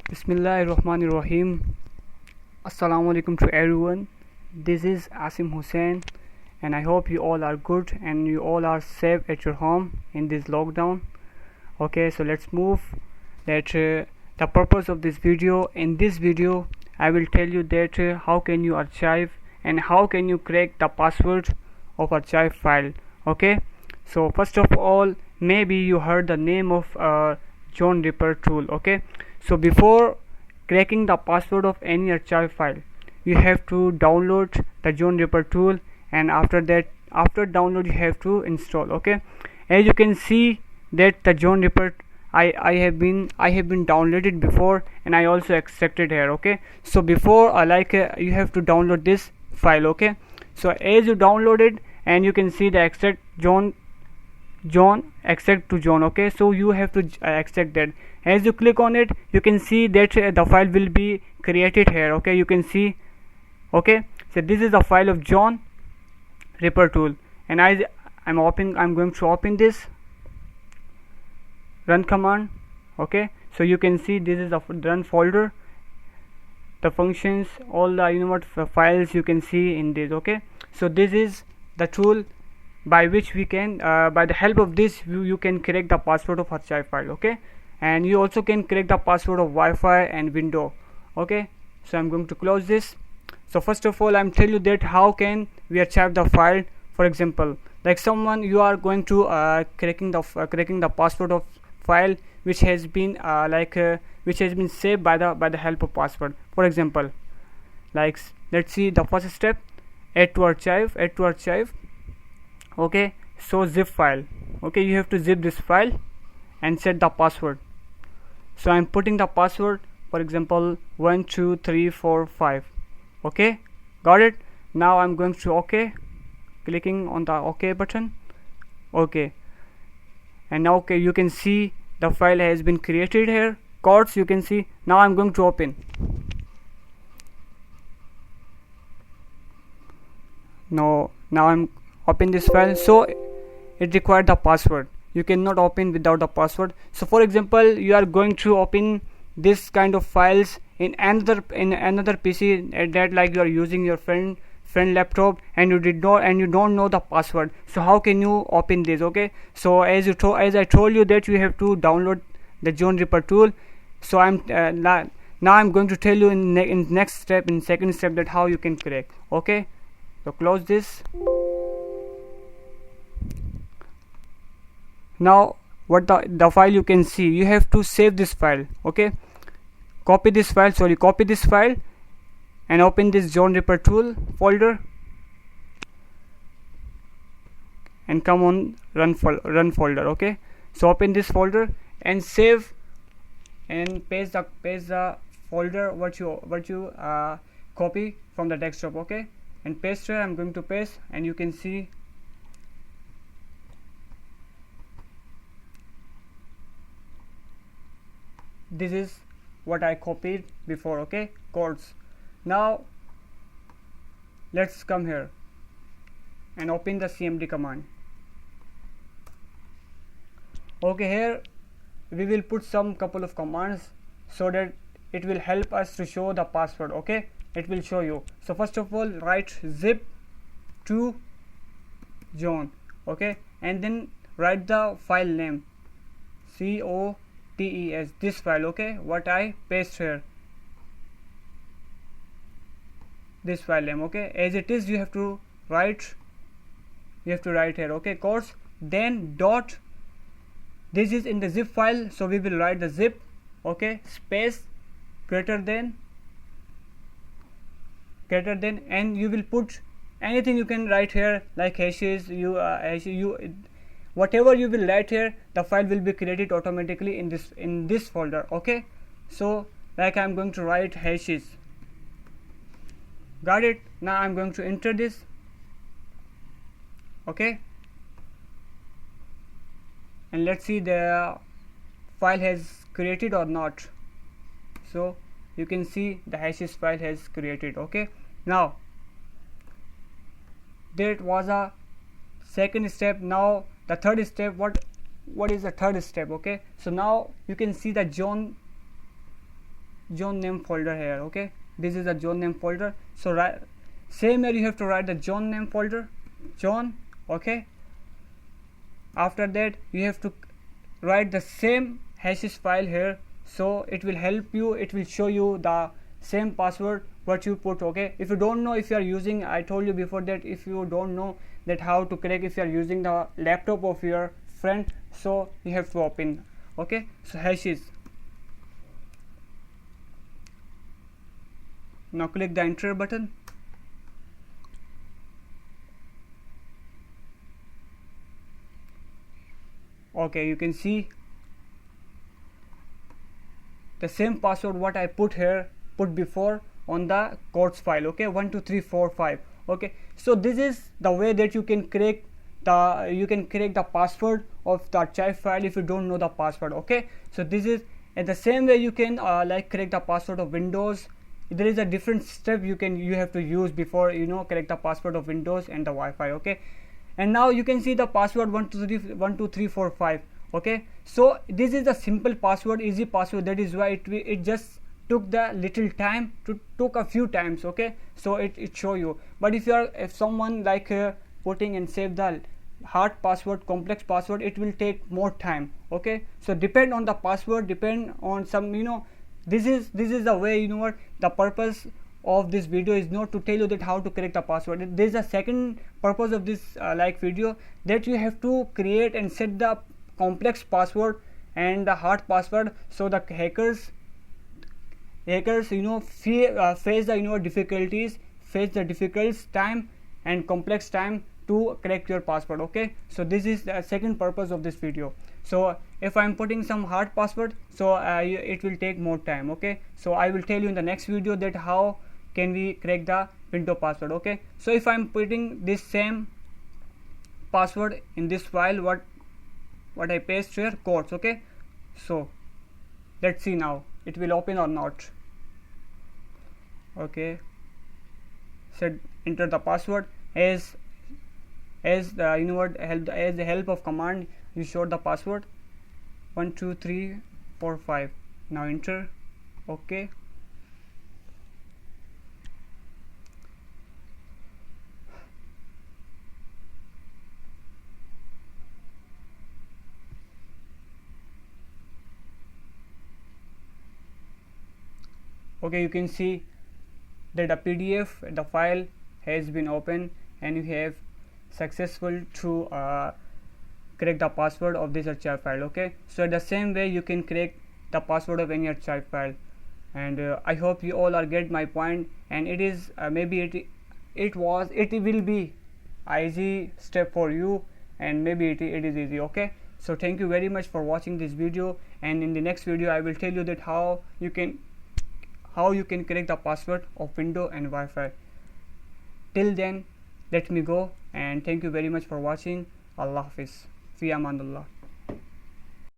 Bismillahirrahmanirrahim. Assalamu alaikum to everyone. This is Asim Hussain, and I hope you all are good and you all are safe at your home in this lockdown. Okay, so let's move. That the purpose of this video. In this video, I will tell you that how can you archive and how can you crack the password of archive file. Okay, so first of all, maybe you heard the name of John Ripper tool. Okay, so before cracking the password of any archive file, you have to download the John Ripper tool, and after download you have to install. Okay, as you can see that the John Ripper I have been downloaded before, and I also extracted here. Okay, so before you have to download this file. Okay, so as you download it, and you can see the extract John extract to John. Okay, so you have to extract that. As you click on it, you can see that the file will be created here. Okay, you can see. Okay, so this is the file of John Ripper tool, and I'm going to open this run command. Okay, so you can see this is the run folder, the functions, all the files you can see in this. Okay, so this is the tool by which we can by the help of this you can crack the password of archive file. Okay, and you also can crack the password of Wi-Fi and window. Okay, so I'm going to close this. So first of all, I'm tell you that how can we archive the file. For example, like someone you are going to cracking the password of file which has been saved by the help of password. For example, like let's see the first step, add to archive. Okay, so zip file. Okay, you have to zip this file and set the password. So I'm putting the password, for example 1 2 3 4 5. Okay, got it. Now I'm going to OK, clicking on the OK button. Okay, and now okay, you can see the file has been created here. Codes you can see. Now I'm going to open. Now I'm open this file. So it required the password. You cannot open without the password. So for example, you are going to open this kind of files in another PC that like you are using your friend laptop, and you don't know the password. So how can you open this? Okay, so as I told you that you have to download the John Ripper tool. So I'm now I'm going to tell you in second step that how you can crack. Okay, so close this. Now what the file you can see, you have to save this file. Okay, copy this file and open this John Ripper tool folder and come on run folder. Okay, so open this folder and save and paste the folder what you copy from the desktop. Okay, and paste here. I'm going to paste, and you can see this is what I copied before. Okay, codes. Now let's come here and open the cmd command. Okay, here we will put some couple of commands so that it will help us to show the password. Okay, it will show you. So first of all, write zip to John. Okay, and then write the file name COTES, this file. Okay, what I paste here, this file name. Okay, as it is you have to write here. Okay, course, then dot, this is in the zip file, so we will write the zip. Okay, space greater than, and you will put anything you can write here, like hashes, whatever you will write here, the file will be created automatically in this folder. Okay, so like I'm going to write hashes. Got it. Now I'm going to enter this. Okay, and let's see the file has created or not. So you can see the hashes file has created. Okay, now that was a second step. Now the third step, what is the third step? Okay, so now you can see the John zone name folder here. Okay, this is the zone name folder. So same here, you have to write the zone name folder, zone. Okay, after that you have to write the same hashes file here, so it will help you, it will show you the same password what you put. Okay, if you don't know, if you are using, I told you before that if you don't know that how to crack, if you are using the laptop of your friend, so you have to open. Okay, so hashes, now click the enter button. Okay, you can see the same password what I put here, put before on the codes file. Okay, 1 2 3 4 5. Okay, so this is the way that you can crack the password of the child file if you don't know the password. Okay, so this is, and the same way you can like crack the password of Windows. There is a different step you have to use before crack the password of Windows and the Wi-Fi. Okay, and now you can see the password 1 2 3 4 5. Okay, so this is the simple password, easy password. That is why it just took the little time, took a few times. Okay, so it show you. But if someone like putting and save the hard password, complex password, it will take more time. Okay, so depend on the password, depend on some this is the way. What the purpose of this video is not to tell you that how to crack the password. There is a second purpose of this like video, that you have to create and set the complex password and the hard password, so the hackers face the difficulties, face the difficult time and complex time to crack your password. Okay, so this is the second purpose of this video. So if I'm putting some hard password, so it will take more time. Okay, so I will tell you in the next video that how can we crack the window password. Okay, so if I'm putting this same password in this file, what I paste here, codes. Okay, so let's see now it will open or not. Okay, said enter the password as the help of command you showed the password 1 2 3 4 5. Now enter. Okay, okay, you can see that the PDF, the file has been opened and you have successful to crack the password of this archive file. Okay, so the same way you can crack the password of any archive file, and I hope you all are get my point. And it is maybe it will be a easy step for you, and maybe it is easy. Okay, so thank you very much for watching this video, and in the next video I will tell you that how you can crack the password of Windows and Wi-Fi. Till then, let me go, and thank you very much for watching. Allah Hafiz. Fi Amanullah.